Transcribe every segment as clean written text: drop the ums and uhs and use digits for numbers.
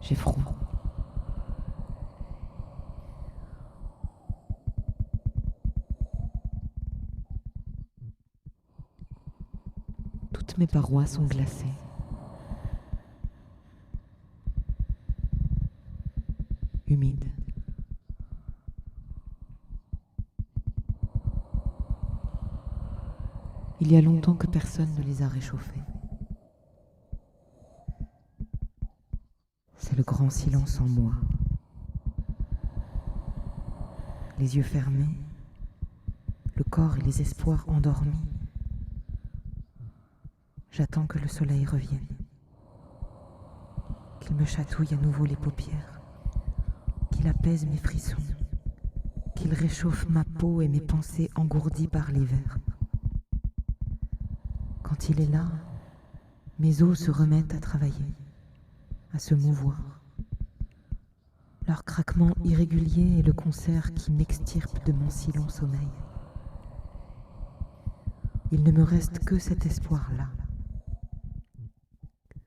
J'ai froid. Toutes mes parois sont glacées. Humides. Il y a longtemps que personne ne les a réchauffées. C'est le grand silence en moi. Les yeux fermés, le corps et les espoirs endormis. J'attends que le soleil revienne, qu'il me chatouille à nouveau les paupières, qu'il apaise mes frissons, qu'il réchauffe ma peau et mes pensées engourdies par l'hiver. Quand il est là, mes os se remettent à travailler, à se mouvoir. Leur craquement irrégulier est le concert qui m'extirpe de mon si long sommeil. Il ne me reste que cet espoir-là,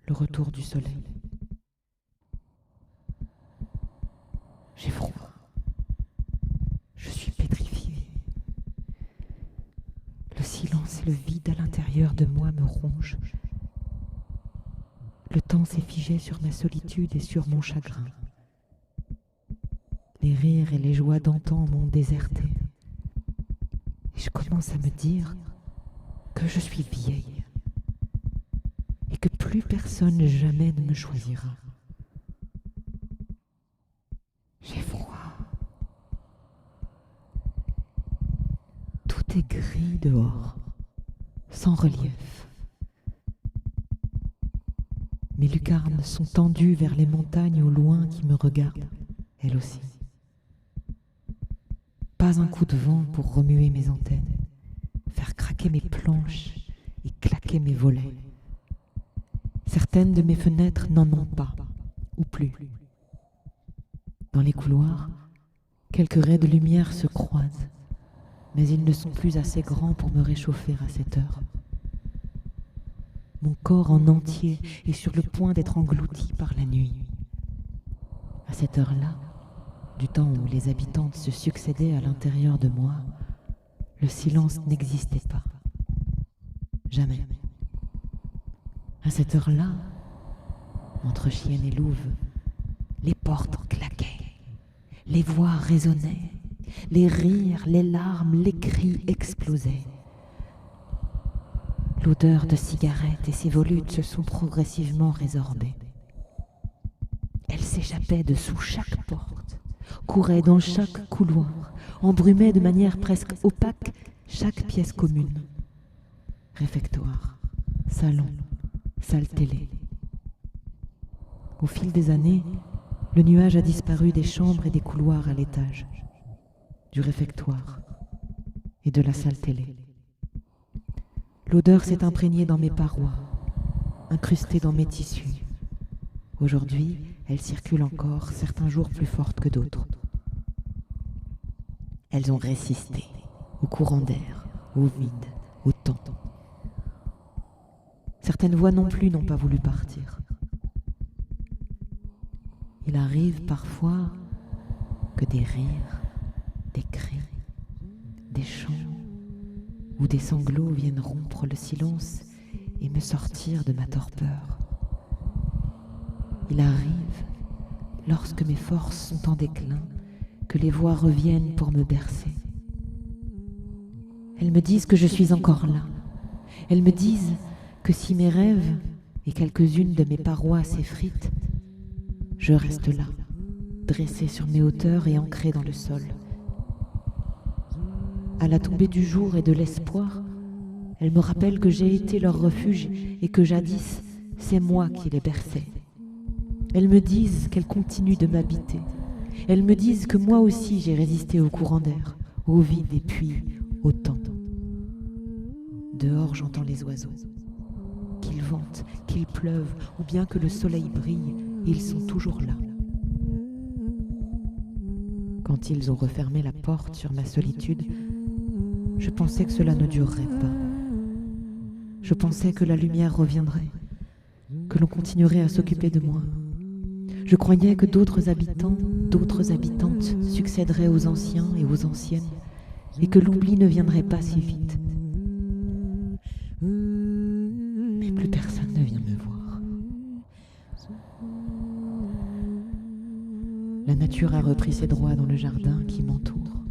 le retour du soleil. J'ai froid. Je suis pétrifiée. Le silence et le vide à l'intérieur de moi me rongent. Le temps s'est figé sur ma solitude et sur mon chagrin. Les rires et les joies d'antan m'ont déserté. Et je commence à me dire que je suis vieille et que plus personne jamais ne me choisira. J'ai froid. Tout est gris dehors, sans relief. Mes lucarnes sont tendues vers les montagnes au loin qui me regardent, elles aussi. Pas un coup de vent pour remuer mes antennes, faire craquer mes planches et claquer mes volets. Certaines de mes fenêtres n'en ont pas, ou plus. Dans les couloirs, quelques raies de lumière se croisent, mais ils ne sont plus assez grands pour me réchauffer à cette heure. Mon corps en entier est sur le point d'être englouti par la nuit. À cette heure-là, du temps où les habitantes se succédaient à l'intérieur de moi, le silence n'existait pas. Jamais. À cette heure-là, entre chienne et louve, les portes claquaient, les voix résonnaient, les rires, les larmes, les cris explosaient. L'odeur de cigarettes et ses volutes se sont progressivement résorbées. Elles s'échappaient de sous chaque porte, couraient dans chaque couloir, embrumaient de manière presque opaque chaque pièce commune. Réfectoire, salon, salle télé. Au fil des années, le nuage a disparu des chambres et des couloirs à l'étage, du réfectoire et de la salle télé. L'odeur s'est imprégnée dans mes parois, incrustée dans mes tissus. Aujourd'hui, elle circule encore, certains jours plus forte que d'autres. Elles ont résisté au courant d'air, au vide, au temps. Certaines voix non plus n'ont pas voulu partir. Il arrive parfois que des rires, des cris, des chants ou des sanglots viennent rompre le silence et me sortir de ma torpeur. Il arrive, lorsque mes forces sont en déclin, que les voix reviennent pour me bercer. Elles me disent que je suis encore là. Elles me disent que si mes rêves et quelques-unes de mes parois s'effritent, je reste là, dressée sur mes hauteurs et ancrée dans le sol. À la tombée du jour et de l'espoir, elles me rappellent que j'ai été leur refuge et que jadis, c'est moi qui les berçais. Elles me disent qu'elles continuent de m'habiter. Elles me disent que moi aussi j'ai résisté au courant d'air, au vide et puis au temps. Dehors, j'entends les oiseaux. Qu'il vente, qu'il pleuve, ou bien que le soleil brille, ils sont toujours là. Quand ils ont refermé la porte sur ma solitude, je pensais que cela ne durerait pas. Je pensais que la lumière reviendrait, que l'on continuerait à s'occuper de moi. Je croyais que d'autres habitants, d'autres habitantes succéderaient aux anciens et aux anciennes, et que l'oubli ne viendrait pas si vite. Mais plus personne ne vient me voir. La nature a repris ses droits dans le jardin qui m'entoure.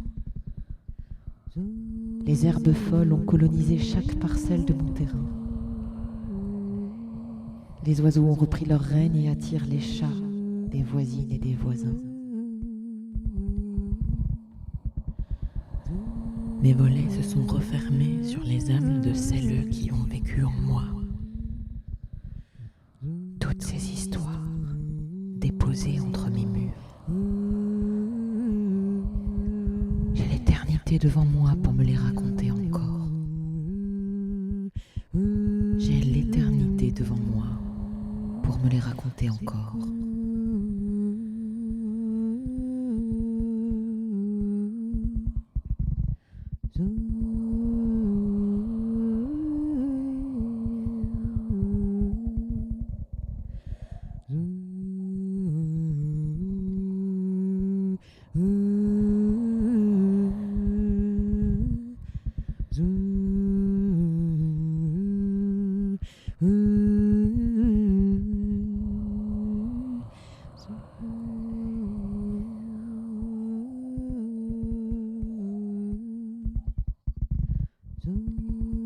Les herbes folles ont colonisé chaque parcelle de mon terrain. Les oiseaux ont repris leur règne et attirent les chats des voisines et des voisins. Mes volets se sont refermés sur les âmes de celles qui ont vécu en moi. Toutes ces histoires déposées entre mes murs. J'ai l'éternité devant moi pour me les raconter encore. J'ai l'éternité devant moi pour me les raconter encore. Zoom.